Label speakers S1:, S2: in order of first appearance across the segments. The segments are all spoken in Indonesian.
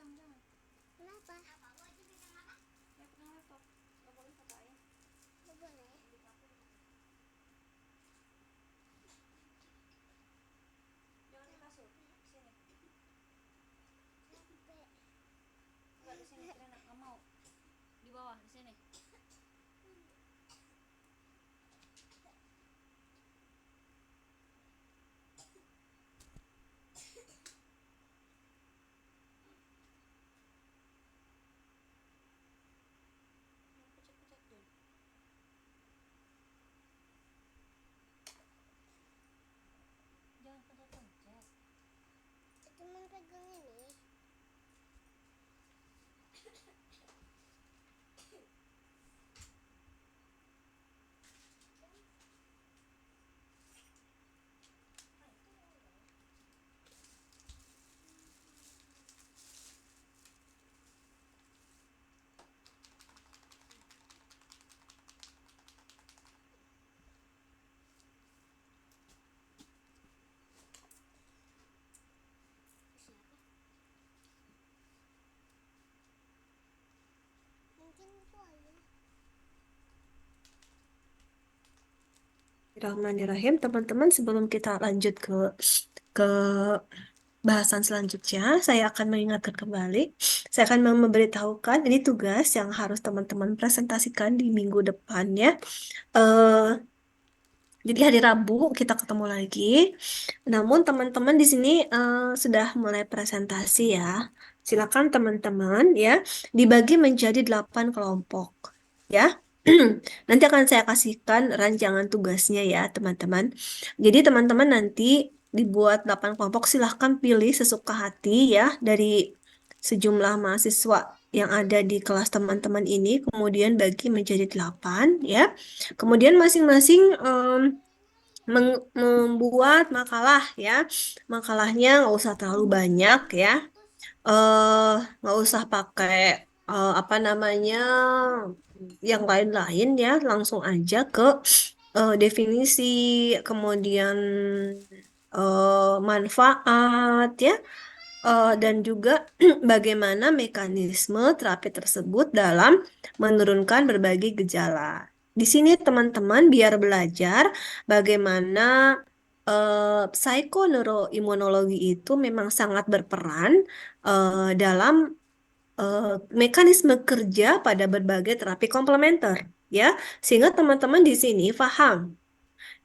S1: Kenapa? Nggak boleh.
S2: Jangan di kasur, sini.
S1: Capek.
S2: Enggak di sini, Rena, nggak mau. Di bawah, di sini. Pencet-pencet dulu. Jangan pencet-pencet.
S1: Cuman pegang ini. Siapa? Mungkin itu ayah.
S3: Bismillahirrahmanirrahim, teman-teman. Sebelum kita lanjut ke bahasan selanjutnya, saya akan mengingatkan kembali. Saya akan memberitahukan ini tugas yang harus teman-teman presentasikan di minggu depannya. Eh, jadi hari Rabu kita ketemu lagi. Namun teman-teman di sini sudah mulai presentasi ya. Silakan teman-teman ya dibagi menjadi 8 kelompok ya. Nanti akan saya kasihkan rancangan tugasnya ya teman-teman. Jadi teman-teman nanti dibuat 8 kelompok, silahkan pilih sesuka hati ya dari sejumlah mahasiswa yang ada di kelas teman-teman ini, kemudian bagi menjadi 8 ya. Kemudian masing-masing membuat makalah ya. Makalahnya nggak usah terlalu banyak ya. Nggak usah pakai apa namanya yang lain-lain ya. Langsung aja ke definisi, kemudian manfaat ya. Dan juga bagaimana mekanisme terapi tersebut dalam menurunkan berbagai gejala. Di sini teman-teman biar belajar bagaimana psikoneuroimunologi itu memang sangat berperan dalam mekanisme kerja pada berbagai terapi komplementer, ya, sehingga teman-teman di sini paham.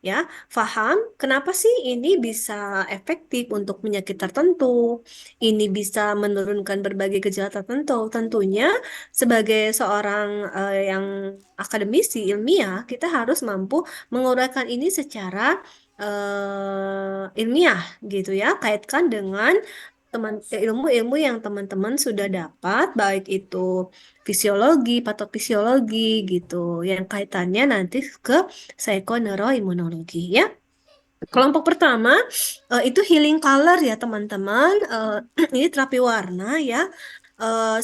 S3: Ya, paham kenapa sih ini bisa efektif untuk penyakit tertentu, ini bisa menurunkan berbagai gejala tertentu. Tentunya sebagai seorang yang akademisi ilmiah, kita harus mampu menguraikan ini secara ilmiah gitu ya, kaitkan dengan ilmu-ilmu yang teman-teman sudah dapat, baik itu fisiologi, patofisiologi gitu, yang kaitannya nanti ke psikoneuroimunologi ya. Kelompok pertama itu healing color ya teman-teman. Ini terapi warna ya.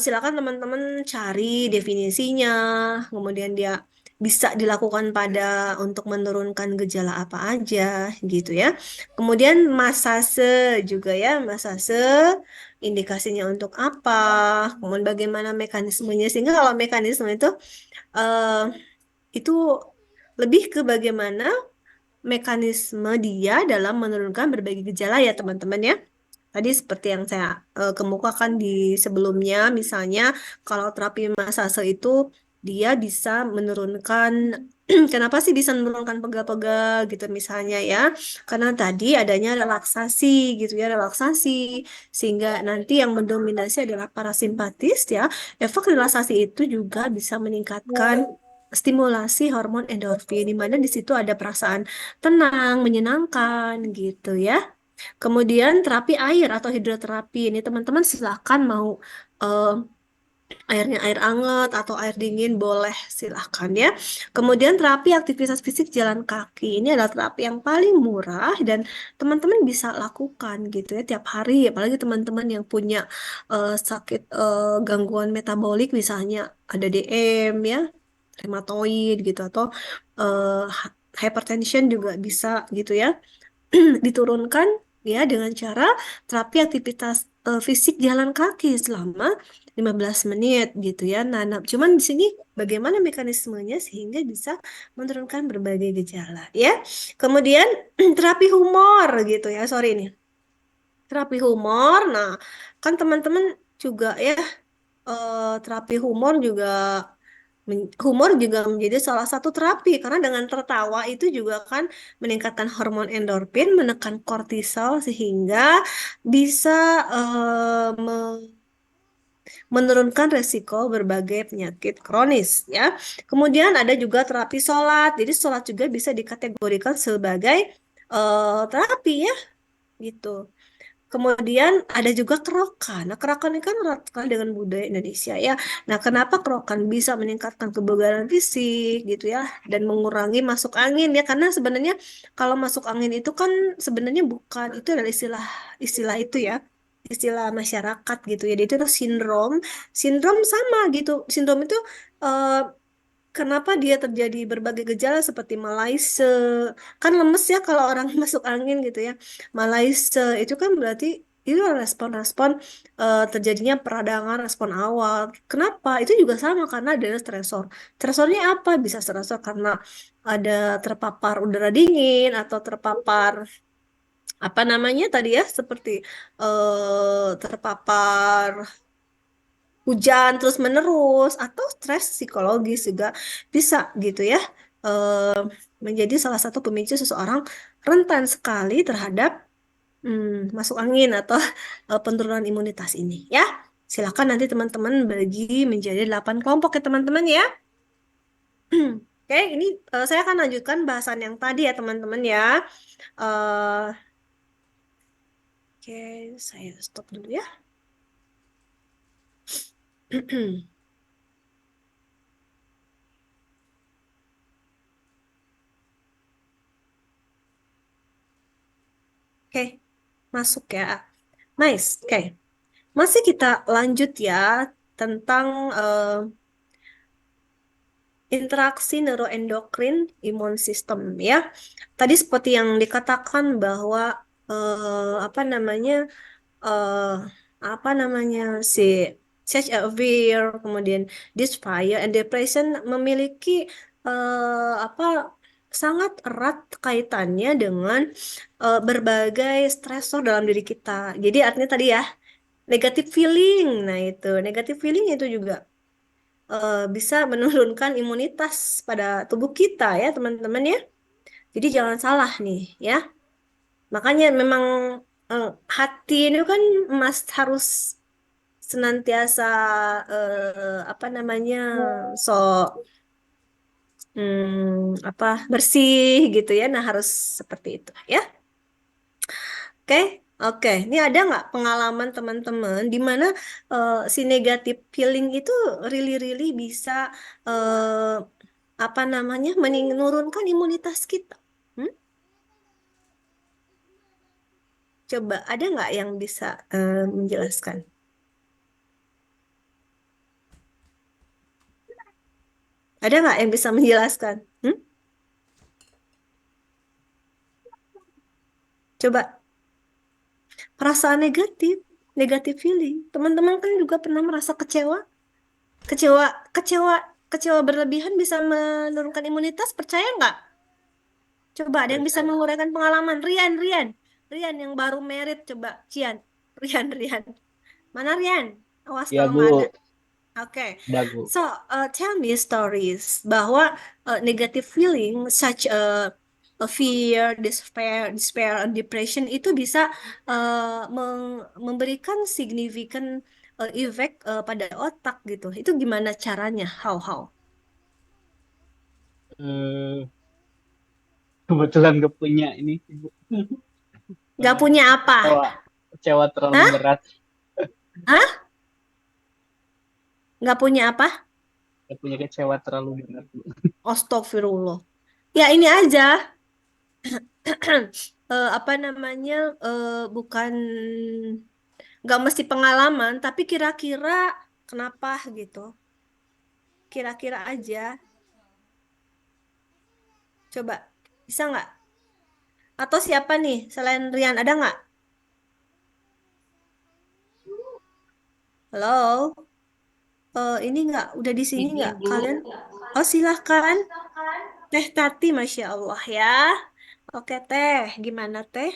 S3: Silakan teman-teman cari definisinya, kemudian dia bisa dilakukan pada untuk menurunkan gejala apa aja gitu ya. Kemudian masase juga ya, masase indikasinya untuk apa, kemudian bagaimana mekanismenya, sehingga kalau mekanisme eh, itu lebih ke bagaimana mekanisme dia dalam menurunkan berbagai gejala ya teman-teman ya. Tadi seperti yang saya kemukakan di sebelumnya, misalnya kalau terapi massase itu dia bisa menurunkan, kenapa sih bisa menurunkan pegal-pegal gitu misalnya ya, karena tadi adanya relaksasi gitu ya, relaksasi, sehingga nanti yang mendominasi adalah parasimpatis ya. Efek relaksasi itu juga bisa meningkatkan stimulasi hormon endorfin, di mana di situ ada perasaan tenang, menyenangkan gitu ya. Kemudian terapi air atau hidroterapi ini teman-teman silahkan mau eh, airnya air hangat atau air dingin boleh silahkan ya. Kemudian terapi aktivitas fisik jalan kaki ini adalah terapi yang paling murah dan teman-teman bisa lakukan gitu ya tiap hari. Apalagi teman-teman yang punya sakit gangguan metabolik misalnya ada DM ya, rheumatoid gitu atau eh, hypertension juga bisa gitu ya. Diturunkan ya dengan cara terapi aktivitas fisik jalan kaki selama 15 menit gitu ya. Nah, cuman di sini bagaimana mekanismenya sehingga bisa menurunkan berbagai gejala ya. Kemudian terapi humor gitu ya. Sorry nih. Terapi humor. Nah, kan teman-teman juga ya terapi humor juga menjadi salah satu terapi karena dengan tertawa itu juga kan meningkatkan hormon endorfin, menekan kortisol sehingga bisa menurunkan resiko berbagai penyakit kronis ya. Kemudian ada juga terapi sholat. Jadi sholat juga bisa dikategorikan sebagai terapi ya gitu. Kemudian ada juga kerokan. Nah, kerokan ini kan erat sekali dengan budaya Indonesia ya. Nah, kenapa kerokan bisa meningkatkan kebugaran fisik gitu ya dan mengurangi masuk angin ya? Karena sebenarnya kalau masuk angin itu kan sebenarnya bukan itu adalah istilah istilah itu ya. Istilah masyarakat gitu ya. Jadi itu sindrom, sindrom sama gitu. Sindrom itu eh, kenapa dia terjadi berbagai gejala seperti malaise, kan lemes ya kalau orang masuk angin gitu ya. Malaise itu kan berarti itu respon-respon terjadinya peradangan respon awal. Kenapa? Itu juga sama karena ada stresor. Stresornya apa? Bisa stresor karena ada terpapar udara dingin atau terpapar apa namanya tadi ya seperti terpapar hujan terus menerus atau stres psikologis juga bisa gitu ya menjadi salah satu pemicu seseorang rentan sekali terhadap masuk angin atau penurunan imunitas ini ya. Silakan nanti teman-teman bagi menjadi 8 kelompok ya teman-teman ya. Oke, ini saya akan lanjutkan bahasan yang tadi ya teman-teman ya. Eh, oke, saya stop dulu ya. Oke, masuk ya. Nice. Oke. Masih kita lanjut ya tentang interaksi neuroendokrin imun sistem ya. Tadi seperti yang dikatakan bahwa apa namanya eh apa namanya si CHLVR kemudian dysphagia and depression memiliki apa sangat erat kaitannya dengan berbagai stresor dalam diri kita. Jadi artinya tadi ya negatif feeling. Nah, itu negatif feeling itu juga bisa menurunkan imunitas pada tubuh kita ya, teman-teman ya. Jadi jangan salah nih ya. Makanya memang eh, hati ini kan harus senantiasa apa namanya so apa bersih gitu ya. Nah, harus seperti itu ya. Oke, oke. Ini ada nggak pengalaman teman-teman di mana si negatif feeling itu really bisa eh, apa namanya menurunkan imunitas kita? Hmm? Coba ada nggak yang bisa menjelaskan? Ada nggak yang bisa menjelaskan? Hmm? Coba perasaan negatif, negatif feeling. Teman-teman kan juga pernah merasa kecewa, kecewa, kecewa, kecewa berlebihan bisa menurunkan imunitas. Percaya nggak? Coba ada yang bisa
S4: Percaya.
S3: menguraikan pengalaman. Rian, Rian, Rian yang baru merit. Coba, Cian, Rian, Rian. Mana Rian? Awas
S4: Ya
S3: kalau nggak ada.
S4: Bu,
S3: Oke,
S4: dagu.
S3: so tell me stories bahwa negative feeling such a fear, despair, and depression itu bisa memberikan significant effect pada otak gitu. Itu gimana caranya? How?
S4: Eh, Kebetulan gak punya ini Bu.
S3: Gak
S4: Eh,
S3: punya apa?
S4: Kecewa, kecewa terlalu
S3: Hah?
S4: berat.
S3: Hah? Gak punya apa?
S4: Gak punya kecewa terlalu berat Bu.
S3: Astagfirullah. Ya ini aja. Apa namanya? Bukan nggak mesti pengalaman, tapi kira-kira kenapa gitu? Kira-kira aja. Coba, bisa nggak? Atau siapa nih selain Rian ada nggak? Halo, ini nggak, udah di sini
S5: Izin
S3: nggak
S5: Bu.
S3: kalian? Oh, silahkan. Teh Tati, Masya Allah ya. Oke, Teh. Gimana, Teh?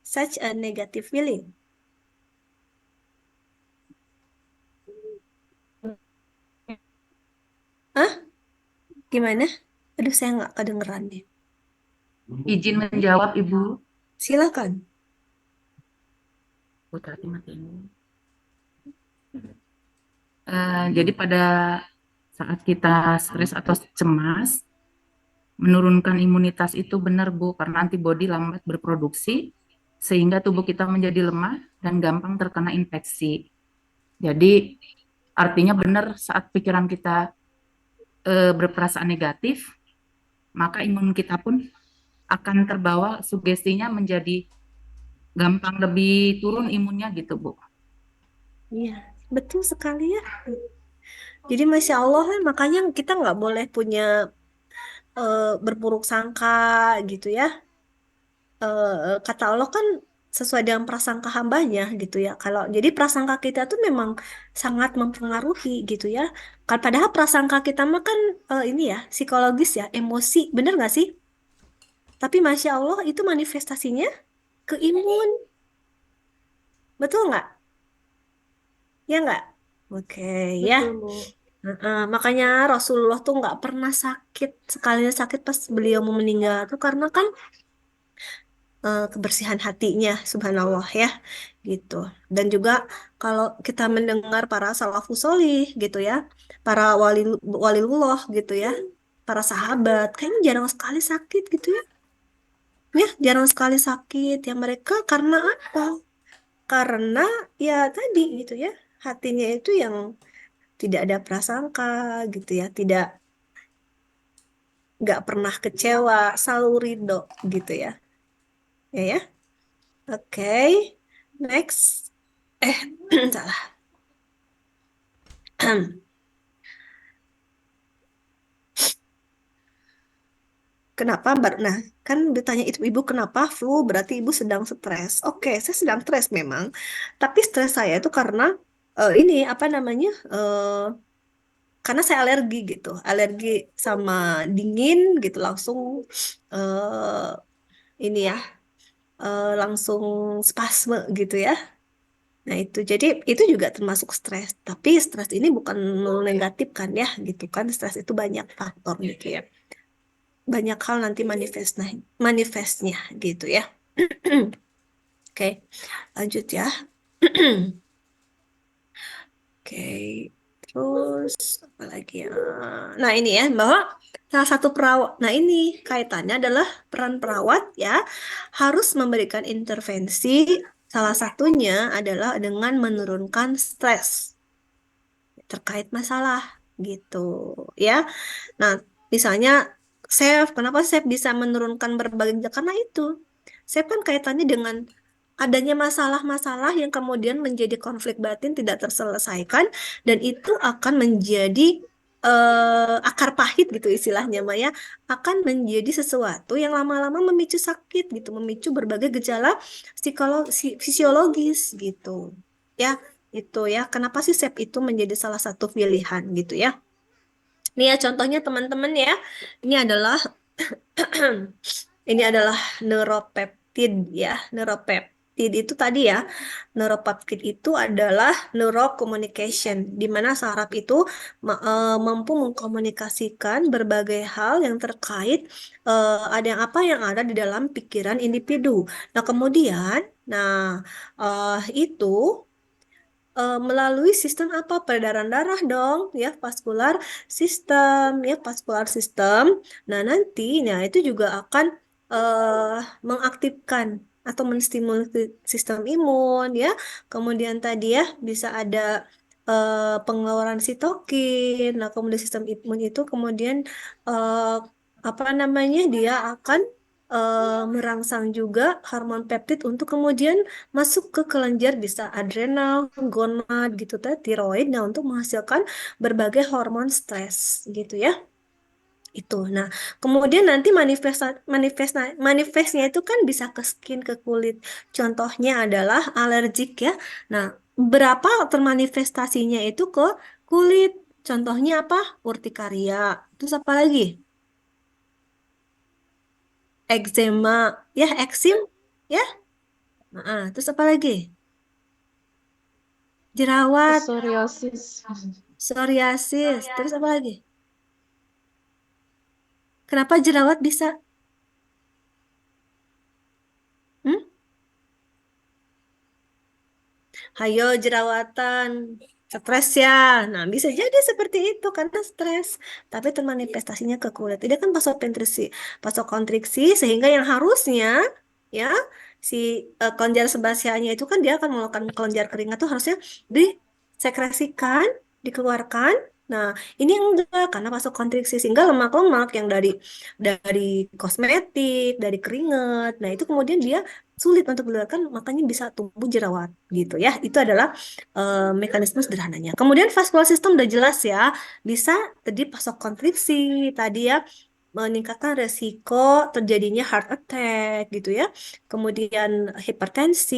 S3: Such a negative feeling. Hah? Gimana? Aduh, saya nggak kedengeran deh.
S5: Izin menjawab Ibu.
S3: Silakan.
S5: Putra mati ini. Jadi pada saat kita stres atau cemas, menurunkan imunitas itu benar Bu, karena antibodi lambat berproduksi, sehingga tubuh kita menjadi lemah dan gampang terkena infeksi. Jadi artinya benar saat pikiran kita berperasaan negatif, maka imun kita pun akan terbawa sugestinya menjadi gampang lebih turun imunnya gitu Bu.
S3: Iya, betul sekali ya. Jadi Masya Allah, makanya kita nggak boleh punya berburuk sangka gitu ya. Kata Allah kan sesuai dengan prasangka hambanya gitu ya. Kalau jadi prasangka kita tuh memang sangat mempengaruhi gitu ya. Kan padahal prasangka kita mah kan ini ya psikologis ya, emosi, bener nggak sih? Tapi Masya Allah itu manifestasinya ke imun, betul nggak? Ya nggak? Oke ya.
S2: Betul, Bu.
S3: Makanya Rasulullah tuh nggak pernah sakit. Sekalinya sakit pas beliau mau meninggal tuh karena kan kebersihan hatinya, subhanallah ya, gitu. Dan juga kalau kita mendengar para salafus solih gitu ya, para walilullah gitu ya, para sahabat, kayaknya jarang sekali sakit gitu ya. Ya, jarang sekali sakit ya mereka karena apa? Karena ya tadi gitu ya, hatinya itu yang tidak ada prasangka gitu ya, tidak nggak pernah kecewa, selalu ridho gitu ya. Ya ya. Oke. Next. Eh, salah. Kenapa? Nah, kan ditanya itu ibu kenapa flu, berarti ibu sedang stres. Oke, saya sedang stres memang. Tapi stres saya itu karena ini apa namanya? Karena saya alergi gitu. Alergi sama dingin gitu langsung eh ini ya, langsung spasme gitu ya. Nah, itu jadi itu juga termasuk stres. Tapi stres ini bukan melulu negatif kan ya, gitu kan. Stres itu banyak faktor gitu ya. Banyak hal nanti manifestnya gitu ya. Oke, lanjut ya. Oke, terus apa lagi ya? Nah, ini ya bahwa salah satu perawat. Nah, ini kaitannya adalah peran perawat ya harus memberikan intervensi. Salah satunya adalah dengan menurunkan stres terkait masalah gitu ya. Nah, misalnya Chef, kenapa Chef bisa menurunkan berbagai karena itu. Chef kan kaitannya dengan adanya masalah-masalah yang kemudian menjadi konflik batin tidak terselesaikan dan itu akan menjadi akar pahit gitu istilahnya Maya akan menjadi sesuatu yang lama-lama memicu sakit gitu, memicu berbagai gejala fisiologis gitu. Ya, itu ya. Kenapa sih Chef itu menjadi salah satu pilihan gitu ya? Ini ya contohnya teman-teman ya. Ini adalah ini adalah neuropeptid ya. Neuropeptid itu tadi ya. Neuropeptid itu adalah neurocommunication di mana saraf itu mampu mengkomunikasikan berbagai hal yang terkait ada yang apa yang ada di dalam pikiran individu. Nah, kemudian itu melalui sistem apa? Peredaran darah dong, ya, vaskular sistem. Nah, nanti, nah itu juga akan mengaktifkan atau menstimulasi sistem imun, ya. Kemudian tadi ya bisa ada pengeluaran sitokin. Nah, kemudian sistem imun itu kemudian eh, apa namanya? Dia akan merangsang juga hormon peptid untuk kemudian masuk ke kelenjar bisa adrenal, gonad gitu teh, tiroid nah untuk menghasilkan berbagai hormon stres gitu ya. Itu. Nah, kemudian nanti manifestnya itu kan bisa ke skin, ke kulit. Contohnya adalah alergik ya. Nah, berapa termanifestasinya itu ke kulit. Contohnya apa? Urtikaria. Terus apa lagi? Eczema, ya, eksim, ya. Terus apa lagi? Jerawat,
S6: Psoriasis.
S3: psoriasis. Terus apa lagi? Kenapa jerawat bisa? Hmm? Hayo jerawatan, stres ya. Nah, bisa jadi seperti itu karena stres, tapi termanifestasinya ke kulit. Dia kan vasokonstriksi sehingga yang harusnya ya si kelenjar sebasianya itu kan dia akan melakukan kelenjar keringat tuh harusnya disekresikan, dikeluarkan. Nah, ini enggak karena vasokonstriksi sehingga lemak-lemak yang dari kosmetik, dari keringat. Nah, itu kemudian dia sulit untuk dikeluarkan, makanya bisa tumbuh jerawat gitu ya. Itu adalah mekanisme sederhananya. Kemudian vascular system udah jelas ya, bisa tadi vasokonstriksi tadi ya meningkatkan resiko terjadinya heart attack gitu ya. Kemudian hipertensi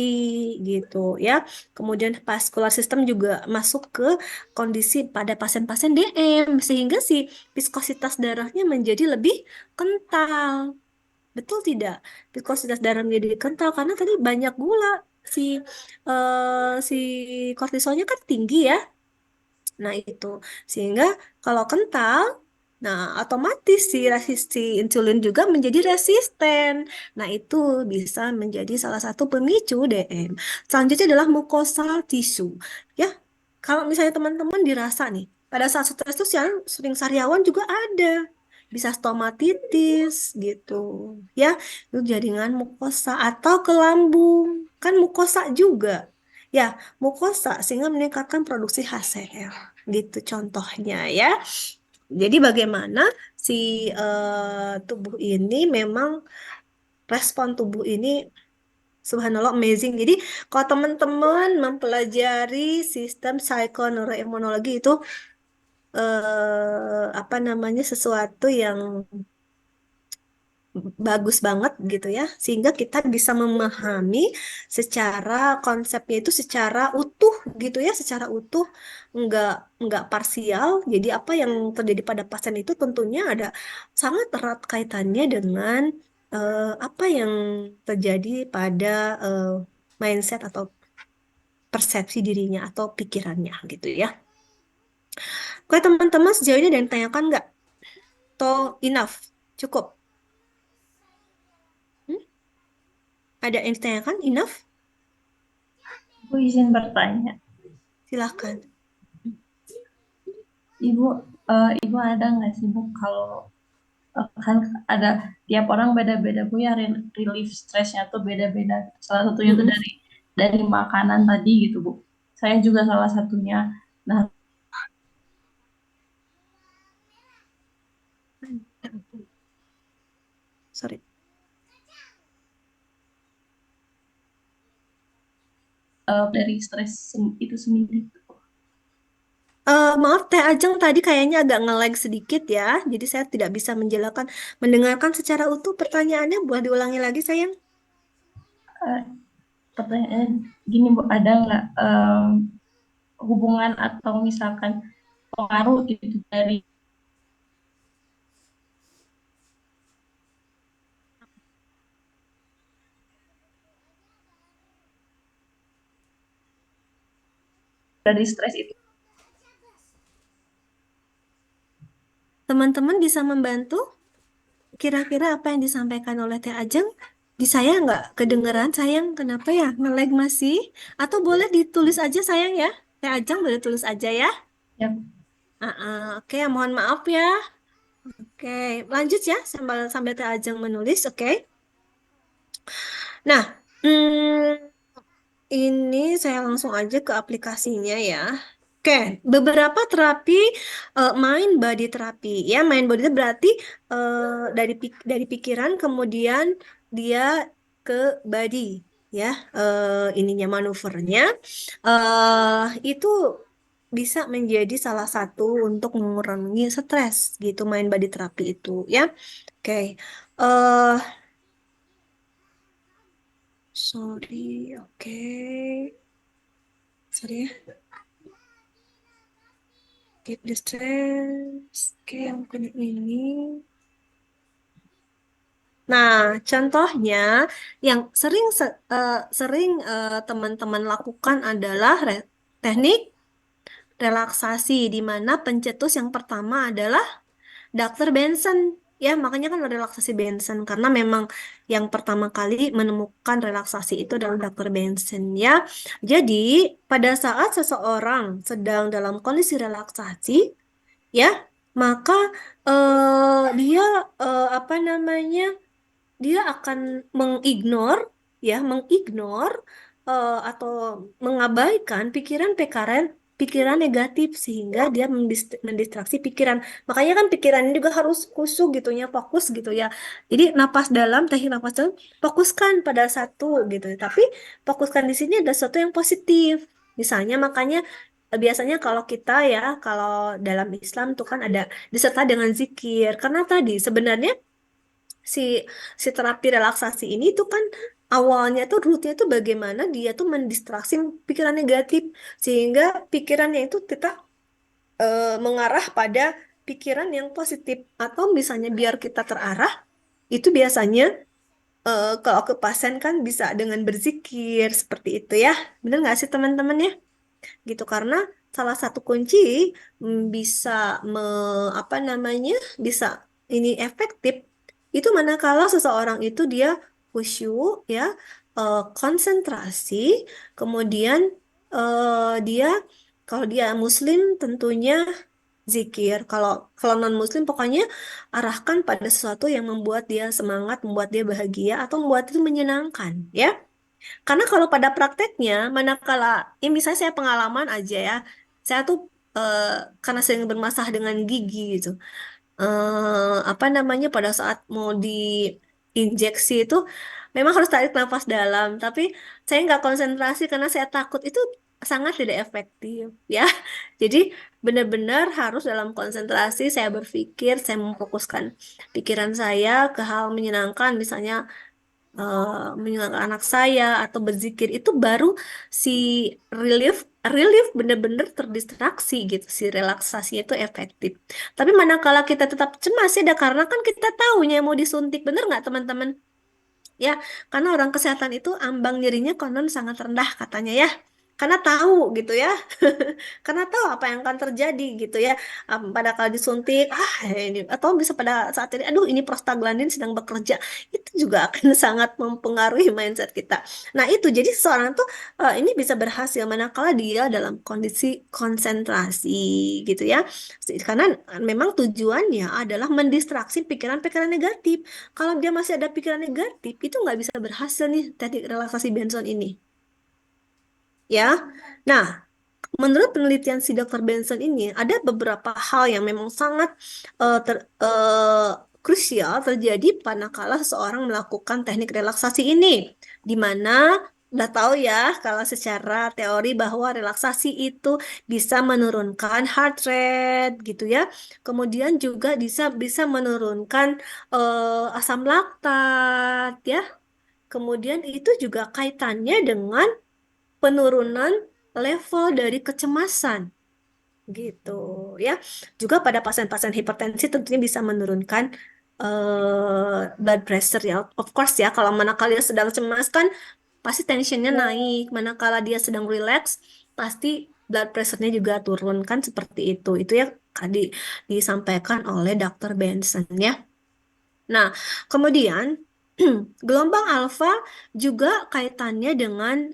S3: gitu ya. Kemudian vascular system juga masuk ke kondisi pada pasien-pasien DM sehingga si viskositas darahnya menjadi lebih kental. Betul tidak? Viskositas darah menjadi kental karena tadi banyak gula. Si si kortisolnya kan tinggi ya. Nah, itu. Sehingga kalau kental, nah otomatis si insulin juga menjadi resisten. Nah, itu bisa menjadi salah satu pemicu DM. Selanjutnya adalah mucosal tissue. Ya, kalau misalnya teman-teman dirasa nih, pada saat stres itu sering sariawan juga ada. Bisa stomatitis gitu. Ya, itu jaringan mukosa atau ke lambung. Kan mukosa juga. Ya, mukosa sehingga meningkatkan produksi HCl gitu contohnya ya. Jadi bagaimana si tubuh ini memang respon tubuh ini subhanallah amazing. Jadi kalau teman-teman mempelajari sistem psikoneuroimunologi itu apa namanya sesuatu yang bagus banget gitu ya, sehingga kita bisa memahami secara konsepnya itu secara utuh gitu ya, secara utuh, nggak nggak parsial. Jadi apa yang terjadi pada pasien itu tentunya ada sangat erat kaitannya dengan apa yang terjadi pada eh, mindset atau persepsi dirinya atau pikirannya gitu ya. Oke teman-teman, sejauh ini ada yang ditanyakan nggak? Atau enough? Cukup? Hmm? Ada yang ditanyakan? Enough?
S7: Ibu izin bertanya,
S3: Silahkan.
S7: Ibu, Ibu ada nggak sih Bu kalau kan ada tiap orang beda-beda Bu ya relief stresnya tuh beda-beda. Salah satunya tuh
S3: Mm-mm.
S7: dari makanan tadi gitu Bu. Saya juga salah satunya. Nah,
S3: Sorry.
S7: dari stres itu sendiri.
S3: Maaf, Teh Ajeng tadi kayaknya agak nge-lag sedikit ya. Jadi saya tidak bisa mendengarkan secara utuh pertanyaannya. Boleh diulangi lagi, sayang?
S7: Eh, Pertanyaan gini Bu, ada nggak hubungan atau misalkan pengaruh gitu dari stres itu?
S3: Teman-teman bisa membantu? Kira-kira apa yang disampaikan oleh Teh Ajeng? Di saya nggak kedengeran, sayang. Kenapa ya? Nge-lag masih? Atau boleh ditulis aja, sayang ya? Teh Ajeng boleh tulis aja ya?
S7: Ya,
S3: Oke, mohon maaf ya. Oke, lanjut ya sambil sambil Teh Ajeng menulis, oke? Nah, ini saya langsung aja ke aplikasinya ya. Oke, beberapa terapi mind body terapi ya. Mind body itu berarti dari pikiran kemudian dia ke body ya. Ininya manuvernya itu bisa menjadi salah satu untuk mengurangi stres gitu mind body terapi itu ya. Oke. eh Sorry, oke. Sorry ya. Keep the stress. Oke, yang punya ini. Nah, contohnya yang sering teman-teman lakukan adalah teknik relaksasi, di mana pencetus yang pertama adalah Dr. Benson. Ya, makanya kan ada relaksasi Benson karena memang yang pertama kali menemukan relaksasi itu adalah Dr. Benson ya. Jadi, pada saat seseorang sedang dalam kondisi relaksasi, ya, maka dia apa namanya? Dia akan mengignore atau mengabaikan pikiran negatif sehingga dia mendistraksi pikiran. Makanya kan pikiran ini juga harus kusuk gitu ya, fokus gitu ya. Jadi teknik napas dalam, fokuskan pada satu gitu. Tapi fokuskan di sini ada sesuatu yang positif. Misalnya makanya biasanya kalau dalam Islam tuh kan ada disertai dengan zikir. Karena tadi sebenarnya si si terapi relaksasi ini tuh kan awalnya tuh rootnya tuh bagaimana dia tuh mendistraksi pikiran negatif sehingga pikirannya itu kita mengarah pada pikiran yang positif atau misalnya biar kita terarah itu biasanya kalau ke pasien kan bisa dengan berzikir seperti itu ya, bener nggak sih teman-teman ya? Gitu karena salah satu kunci bisa apa namanya bisa ini efektif itu manakala seseorang itu dia khusyuk ya, konsentrasi, kemudian dia kalau dia muslim tentunya zikir, kalau kalau non muslim pokoknya arahkan pada sesuatu yang membuat dia semangat, membuat dia bahagia atau membuat itu menyenangkan ya. Karena kalau pada prakteknya, manakala, ya misalnya saya pengalaman aja ya, saya tuh eh, karena sering bermasalah dengan gigi gitu, apa namanya pada saat mau diinjeksi itu, memang harus tarik nafas dalam, tapi saya nggak konsentrasi karena saya takut itu sangat tidak efektif ya. Jadi benar-benar harus dalam konsentrasi, saya berpikir, saya memfokuskan pikiran saya ke hal menyenangkan, misalnya menyenangkan anak saya atau berzikir itu baru si relief relief bener-bener terdistraksi gitu si relaksasinya itu efektif. Tapi manakala kita tetap cemas ya karena kan kita tahunya mau disuntik bener nggak teman-teman? Ya, karena orang kesehatan itu ambang nyerinya konon sangat rendah katanya ya. Karena tahu gitu ya. Karena tahu apa yang akan terjadi gitu ya. Pada kali disuntik, ini atau bisa pada saat ini aduh ini prostaglandin sedang bekerja. Itu juga akan sangat mempengaruhi mindset kita. Nah, itu jadi seseorang tuh ini bisa berhasil manakala dia dalam kondisi konsentrasi gitu ya. Karena memang tujuannya adalah mendistraksi pikiran-pikiran negatif. Kalau dia masih ada pikiran negatif, itu nggak bisa berhasil nih teknik relaksasi Benson ini. Ya, nah, menurut penelitian si Dr. Benson ini, ada beberapa hal yang memang sangat krusial terjadi manakala seseorang melakukan teknik relaksasi ini, di mana udah tahu ya kalau secara teori bahwa relaksasi itu bisa menurunkan heart rate gitu ya. Kemudian juga bisa bisa menurunkan asam laktat ya. Kemudian itu juga kaitannya dengan penurunan level dari kecemasan gitu ya. Juga pada pasien-pasien hipertensi tentunya bisa menurunkan blood pressure ya. Of course ya, kalau manakala dia sedang cemas kan pasti tensionnya naik. Manakala dia sedang relax pasti blood pressure-nya juga turun kan seperti itu. Itu ya tadi disampaikan oleh Dr. Benson ya. Nah, kemudian gelombang alfa juga kaitannya dengan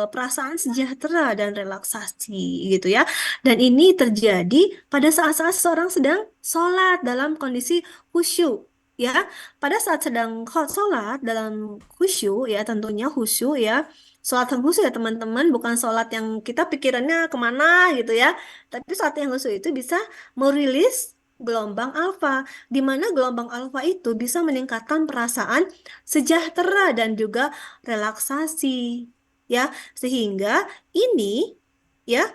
S3: perasaan sejahtera dan relaksasi gitu ya. Dan ini terjadi pada saat-saat seorang sedang sholat dalam kondisi khusyuk ya. Pada saat sedang sholat dalam khusyuk ya tentunya khusyuk ya. Sholat yang khusyuk ya teman-teman, bukan sholat yang kita pikirannya kemana gitu ya. Tapi sholat yang khusyuk itu bisa merilis gelombang alfa, di mana gelombang alfa itu bisa meningkatkan perasaan sejahtera dan juga relaksasi ya sehingga ini ya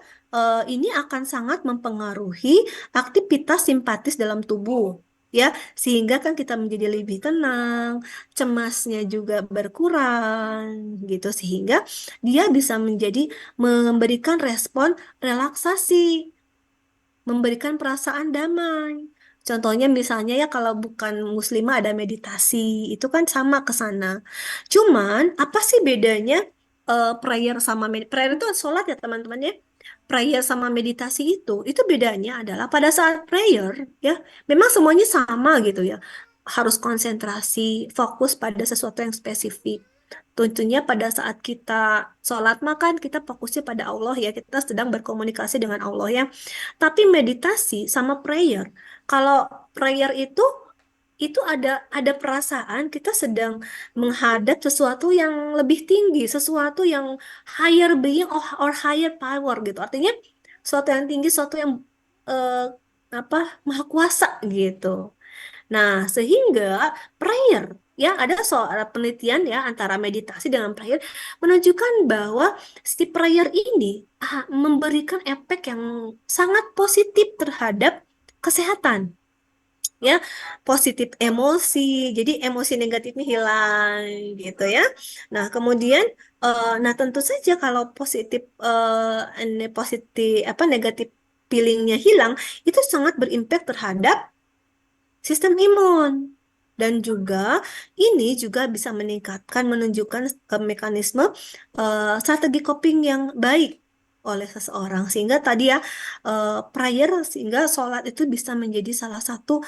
S3: ini akan sangat mempengaruhi aktivitas simpatis dalam tubuh ya, sehingga kan kita menjadi lebih tenang, cemasnya juga berkurang gitu, sehingga dia bisa menjadi memberikan respon relaksasi, memberikan perasaan damai. Contohnya misalnya ya kalau bukan muslimah ada meditasi, itu kan sama ke sana. Cuman apa sih bedanya prayer sama prayer itu sholat ya teman-teman ya. Prayer sama meditasi itu bedanya adalah pada saat prayer ya, memang semuanya sama gitu ya. Harus konsentrasi, fokus pada sesuatu yang spesifik. Tentunya pada saat kita sholat makan kita fokusnya pada Allah ya, kita sedang berkomunikasi dengan Allah ya. Tapi meditasi sama prayer, kalau prayer itu ada perasaan kita sedang menghadap sesuatu yang lebih tinggi, sesuatu yang higher being or higher power gitu. Artinya sesuatu yang tinggi, sesuatu yang eh, apa maha kuasa gitu. Nah, sehingga prayer ya ada soal penelitian ya antara meditasi dengan prayer menunjukkan bahwa si prayer ini memberikan efek yang sangat positif terhadap kesehatan ya, positif emosi, jadi emosi negatifnya hilang gitu ya. Nah kemudian nah tentu saja kalau positif positif negatif feelingnya hilang itu sangat berimpact terhadap sistem imun. Dan juga ini juga bisa meningkatkan, menunjukkan mekanisme strategi coping yang baik oleh seseorang. Sehingga tadi ya prayer, sehingga sholat itu bisa menjadi salah satu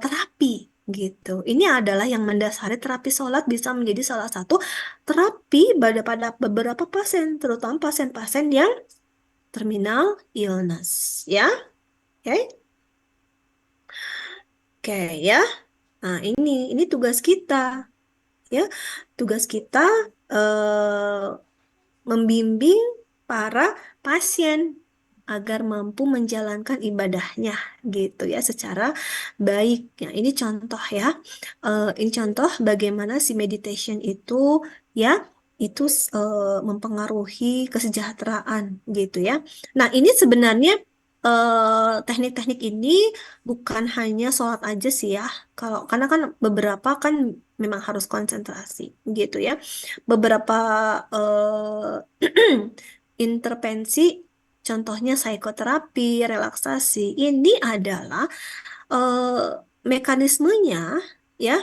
S3: terapi gitu. Ini adalah yang mendasari terapi sholat bisa menjadi salah satu terapi pada beberapa pasien, terutama pasien-pasien yang terminal illness. Ya, oke, oke ya. Nah, ini tugas kita ya. Tugas kita eh, membimbing para pasien agar mampu menjalankan ibadahnya gitu ya secara baik. Ya, ini contoh ya. Ini contoh bagaimana si meditation itu ya itu mempengaruhi kesejahteraan gitu ya. Nah, ini sebenarnya teknik-teknik ini bukan hanya sholat aja sih ya. Kalau karena kan beberapa kan memang harus konsentrasi gitu ya. Beberapa intervensi, contohnya psikoterapi, relaksasi, ini adalah mekanismenya ya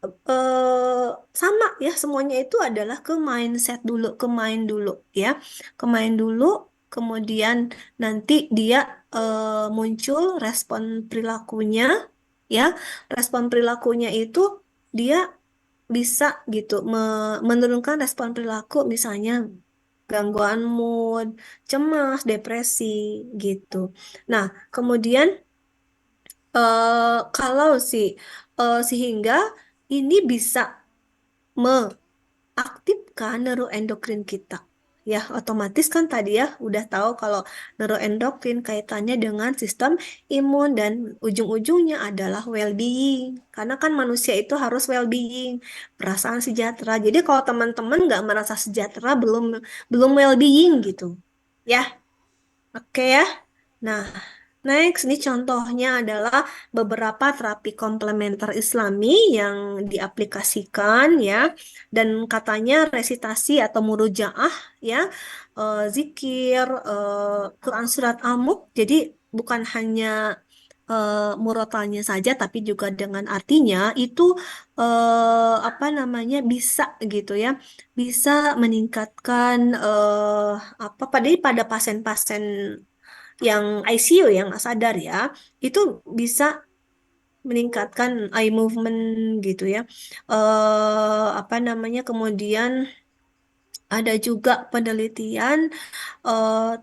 S3: eh, sama ya, semuanya itu adalah ke mindset dulu, ke mind dulu ya, ke mind dulu, kemudian nanti dia muncul respon perilakunya ya, respon perilakunya itu dia bisa gitu menurunkan respon perilaku misalnya gangguan mood, cemas, depresi gitu. Nah, kemudian kalau sehingga ini bisa aktifkan neuroendokrin kita. Ya, otomatis kan tadi ya udah tahu kalau neuroendokrin kaitannya dengan sistem imun dan ujung-ujungnya adalah well-being. Karena kan manusia itu harus well-being, perasaan sejahtera. Jadi kalau teman-teman nggak merasa sejahtera, belum belum well-being gitu. Ya, oke ya. Nah, next, ini contohnya adalah beberapa terapi komplementer Islami yang diaplikasikan ya, dan katanya resitasi atau murojaah ya, zikir, Quran surat Al-Mulk. Jadi bukan hanya murotalnya saja, tapi juga dengan artinya itu apa namanya bisa gitu ya, bisa meningkatkan apa pada pasien-pasien yang ICU yang nggak sadar ya, itu bisa meningkatkan eye movement gitu ya. Apa namanya? Kemudian ada juga penelitian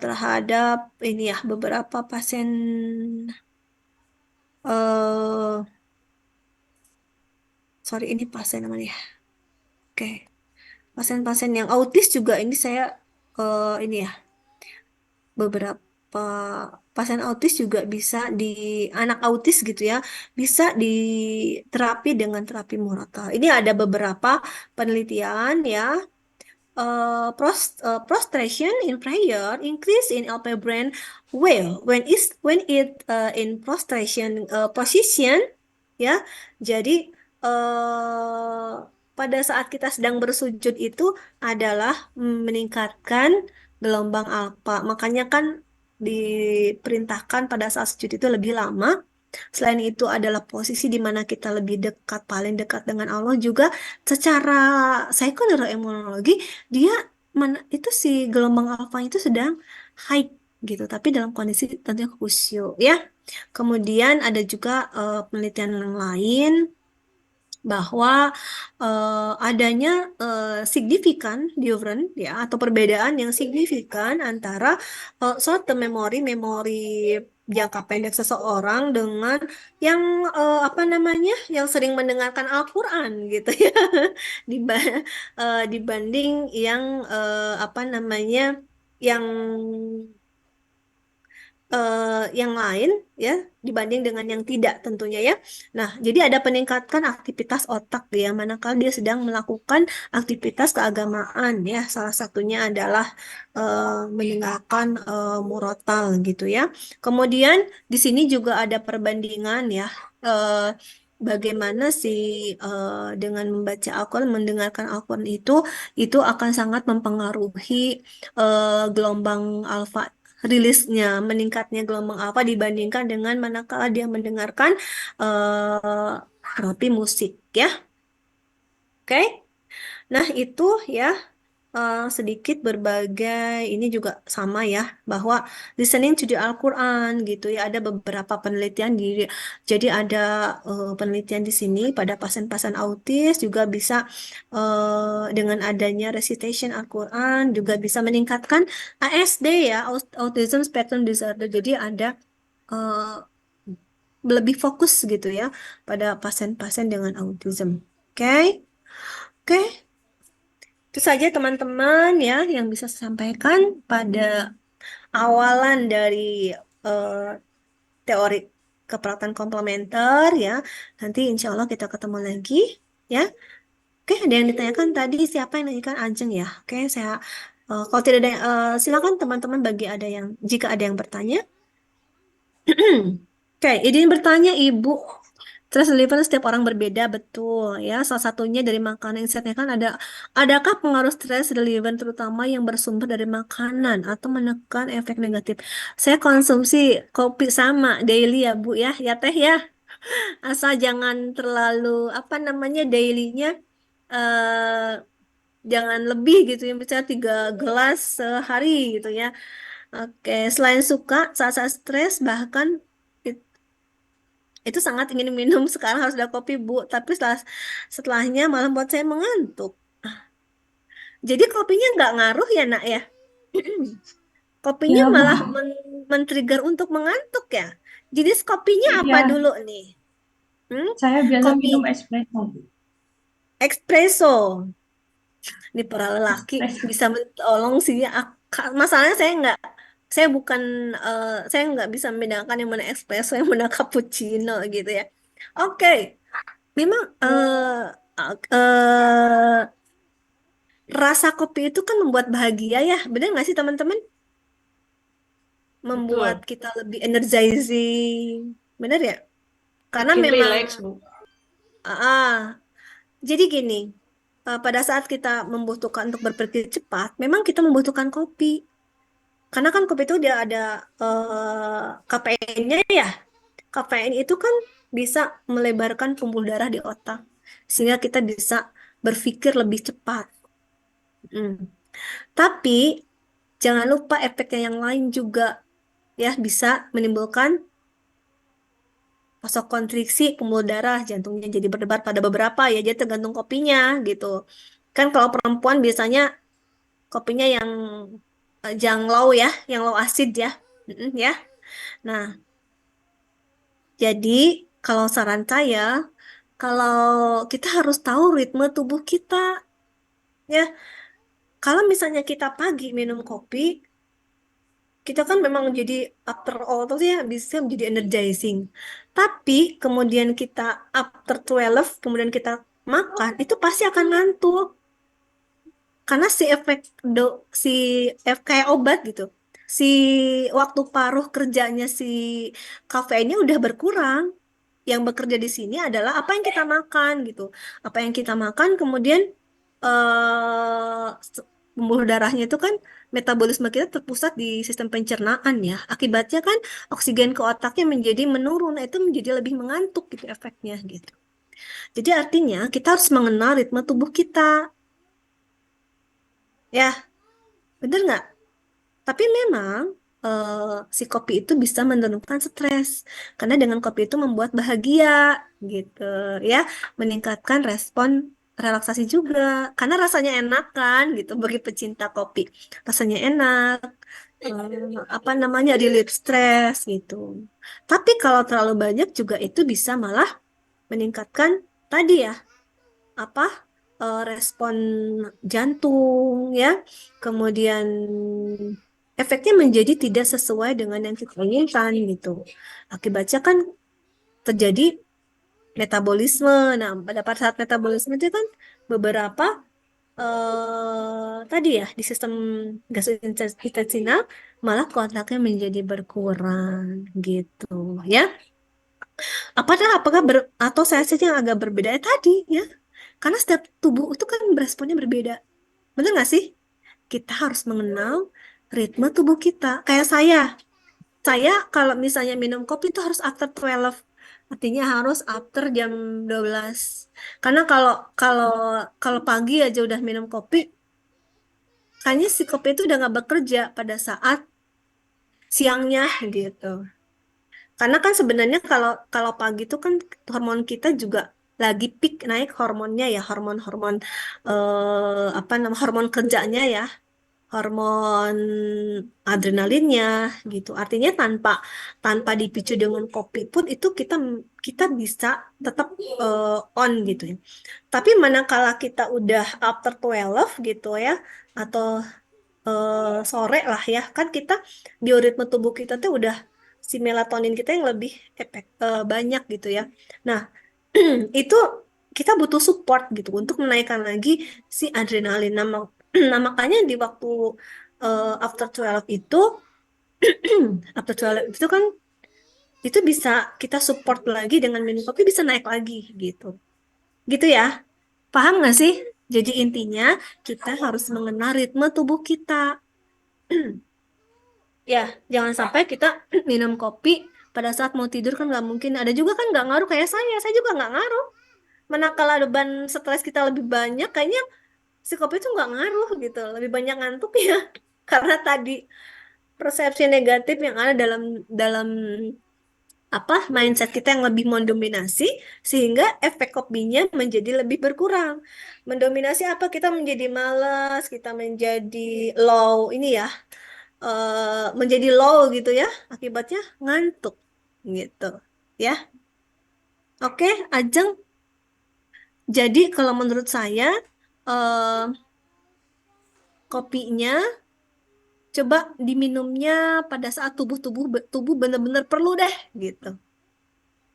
S3: terhadap ini ya beberapa pasien eh sorry ini pasien namanya ya. Oke, pasien-pasien yang autis juga ini saya ini ya beberapa pasien autis juga bisa anak autis gitu ya bisa diterapi dengan terapi murotal. Ini ada beberapa penelitian ya prostration in prayer increase in alpha brain wave when it in prostration position, ya. Jadi pada saat kita sedang bersujud itu adalah meningkatkan gelombang alfa. Makanya kan diperintahkan pada saat sujud itu lebih lama. Selain itu adalah posisi di mana kita lebih dekat, paling dekat dengan Allah juga secara psikoneuroimunologi dia itu si gelombang alfa itu sedang high gitu, tapi dalam kondisi tentunya khusyuk ya. Kemudian ada juga penelitian yang lain bahwa adanya signifikan difference ya atau perbedaan yang signifikan antara suatu memori jangka pendek seseorang dengan yang apa namanya yang sering mendengarkan Al-Qur'an gitu ya dibanding yang apa namanya yang yang lain ya dibanding dengan yang tidak tentunya ya. Nah, jadi ada peningkatan aktivitas otak ya manakala dia sedang melakukan aktivitas keagamaan ya. Salah satunya adalah mendengarkan murotal gitu ya. Kemudian di sini juga ada perbandingan ya bagaimana sih dengan membaca Al-Quran, mendengarkan Al-Quran itu akan sangat mempengaruhi gelombang alfa rilisnya, meningkatnya gelombang alfa dibandingkan dengan manakala dia mendengarkan terapi musik ya. Oke. Nah, itu ya sedikit berbagai ini juga sama ya bahwa listening to the Al-Quran gitu ya ada beberapa penelitian jadi ada penelitian di sini pada pasien-pasien autis juga bisa dengan adanya recitation Al-Quran juga bisa meningkatkan ASD ya Autism Spectrum Disorder jadi ada eh, lebih fokus gitu ya pada pasien-pasien dengan autism. Oke. Oke. Itu saja teman-teman ya yang bisa saya sampaikan pada awalan dari eh, teori keperawatan komplementer ya. Nanti insya Allah kita ketemu lagi ya. Oke, ada yang ditanyakan tadi siapa yang nanyakan Ajeng ya? Oke, saya kalau tidak ada silakan teman-teman bagi ada yang jika ada yang bertanya. Oke, izin bertanya Ibu. Stress reliever setiap orang berbeda, betul ya. Salah satunya dari makanan yang saya tanyakan adakah pengaruh stress reliever terutama yang bersumber dari makanan atau menekan efek negatif? Saya konsumsi kopi sama daily ya Bu ya, ya teh ya. Asal jangan terlalu apa namanya dailynya eh jangan lebih gitu ya, misalnya 3 gelas sehari gitu ya. Oke, selain suka saat-saat stres bahkan itu sangat ingin minum sekarang harus ada kopi Bu tapi setelahnya malah buat saya mengantuk jadi kopinya nggak ngaruh ya nak ya kopinya
S7: Iya, Bu.
S3: malah men-trigger untuk mengantuk ya jadi kopinya apa
S7: Iya,
S3: dulu nih
S7: saya biasa
S3: kopi
S7: minum espresso, Bu.
S3: espresso ini para lelaki
S7: Espresso.
S3: bisa menolong sih ya masalahnya saya bukan saya nggak bisa membedakan yang mana espresso yang mana cappuccino gitu ya oke memang rasa kopi itu kan membuat bahagia ya, benar nggak sih teman-teman? Membuat
S6: Betul.
S3: kita lebih energizing, benar ya? Karena
S6: Bikin
S3: memang,
S6: relax, Bu.
S3: jadi gini, pada saat kita membutuhkan untuk berpikir cepat, memang kita membutuhkan kopi. Karena kan kopi itu dia ada kafeinnya ya. Kafein itu kan bisa melebarkan pembuluh darah di otak, sehingga kita bisa berpikir lebih cepat. Mm. Tapi jangan lupa efeknya yang lain juga ya bisa menimbulkan vasokonstriksi pembuluh darah, jantungnya jadi berdebar pada beberapa ya, jadi tergantung kopinya gitu. Kan kalau perempuan biasanya kopinya yang low ya, yang low acid ya. Ya. Nah, jadi kalau saran saya, kalau kita harus tahu ritme tubuh kita ya. Kalau misalnya kita pagi minum kopi, kita kan memang jadi after all tuh ya bisa menjadi energizing. Tapi kemudian kita after 12, kemudian kita makan, itu pasti akan ngantuk. karena kayak obat gitu. Si waktu paruh kerjanya si kafeinnya udah berkurang. Yang bekerja di sini adalah apa yang kita makan gitu. Apa yang kita makan kemudian pembuluh darahnya itu kan metabolisme kita terpusat di sistem pencernaan ya. Akibatnya kan oksigen ke otaknya menjadi menurun, nah, itu menjadi lebih mengantuk gitu efeknya gitu. Jadi artinya kita harus mengenal ritme tubuh kita. Ya, bener nggak? Tapi memang si kopi itu bisa menurunkan stres karena dengan kopi itu membuat bahagia gitu ya, meningkatkan respon relaksasi juga karena rasanya enak kan gitu bagi pecinta kopi. Rasanya enak, apa namanya relief stres gitu. Tapi kalau terlalu banyak juga itu bisa malah meningkatkan tadi ya apa respon jantung ya, kemudian efeknya menjadi tidak sesuai dengan yang kita inginkan gitu. Akibatnya kan terjadi metabolisme. Nah, pada saat metabolisme itu kan beberapa tadi ya di sistem gastrointestinal malah kontaknya menjadi berkurang gitu ya. Apakah atau saya saja yang agak berbeda tadi ya? Karena setiap tubuh itu kan beresponnya berbeda. Benar nggak sih? Kita harus mengenal ritme tubuh kita. Kayak saya kalau misalnya minum kopi itu harus after 12. Artinya harus after jam 12. Karena kalau kalau kalau pagi aja udah minum kopi, kayaknya si kopi itu udah nggak bekerja pada saat siangnya gitu. Karena kan sebenarnya kalau kalau pagi itu kan hormon kita juga lagi peak naik hormonnya ya, hormon-hormon apa nama hormon kerjanya ya, hormon adrenalinnya gitu. Artinya tanpa tanpa dipicu dengan kopi pun itu kita kita bisa tetap on gitu ya. Tapi manakala kita udah after 12 gitu ya atau sore lah ya, kan kita bioritme tubuh kita tuh udah si melatonin kita yang lebih banyak gitu ya. Nah, itu kita butuh support gitu untuk menaikkan lagi si adrenalin. Nah, nah, makanya di waktu after 12 itu after 12 itu kan itu bisa kita support lagi dengan minum kopi bisa naik lagi gitu. Gitu ya. Paham nggak sih? Jadi intinya kita harus mengenal ritme tubuh kita. Ya, jangan sampai kita minum kopi pada saat mau tidur kan nggak mungkin. Ada juga kan nggak ngaruh kayak saya juga nggak ngaruh. Manakala beban stres kita lebih banyak, kayaknya si kopi itu nggak ngaruh gitu. Lebih banyak ngantuk ya. Karena tadi persepsi negatif yang ada dalam dalam apa mindset kita yang lebih mendominasi sehingga efek kopinya menjadi lebih berkurang. Mendominasi apa? Kita menjadi malas, kita menjadi low ini ya, menjadi low gitu ya. Akibatnya ngantuk gitu ya. Oke, Ajeng. Jadi kalau menurut saya eh, kopinya coba diminumnya pada saat tubuh benar-benar perlu deh gitu.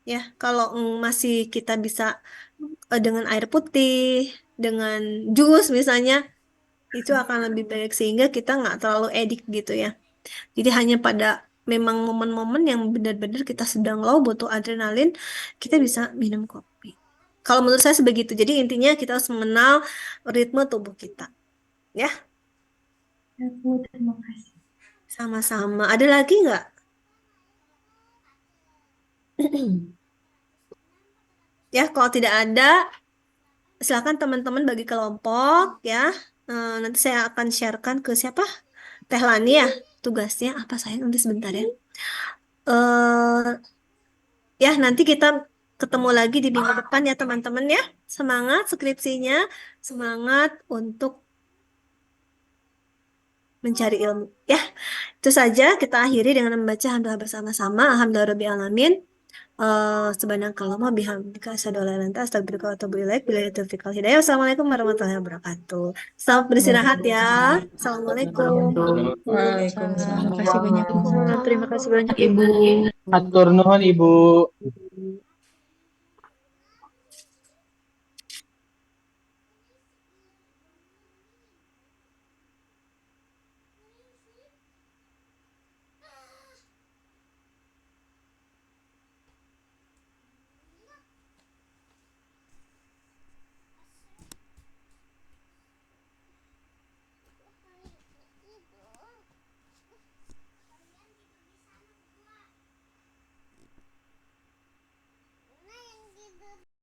S3: Ya, kalau masih kita bisa dengan air putih, dengan jus misalnya, itu akan lebih baik sehingga kita nggak terlalu edik gitu ya. Jadi hanya pada memang momen-momen yang benar-benar kita sedang low butuh adrenalin, kita bisa minum kopi. Kalau menurut saya sebegitu. Jadi intinya kita harus mengenal ritme tubuh kita. Ya,
S7: Ya, Bu, terima kasih.
S3: sama-sama. Ada lagi nggak? Ya, kalau tidak ada, silakan teman-teman bagi kelompok ya. Nanti saya akan sharekan ke siapa? Teh Lani ya. Tugasnya apa saya nanti sebentar ya. eh ya, nanti kita ketemu lagi di minggu depan ya teman-teman ya. Semangat skripsinya, semangat untuk mencari ilmu. Ya, itu saja kita akhiri dengan membaca hamdalah bersama-sama. Alhamdulillah alamin. Subhanakallahumma bihamdika asyhadu an la ilaha illa anta astaghfiruka wa atubu ilaik. Billahi taufiq wal hidayah. Wassalamualaikum warahmatullahi wabarakatuh. Selamat beristirahat ya. Assalamualaikum.
S5: Waalaikumsalam.
S6: Terima kasih banyak, Bu.
S5: Terima kasih banyak,
S6: Ibu.
S4: Atur nuhun Ibu.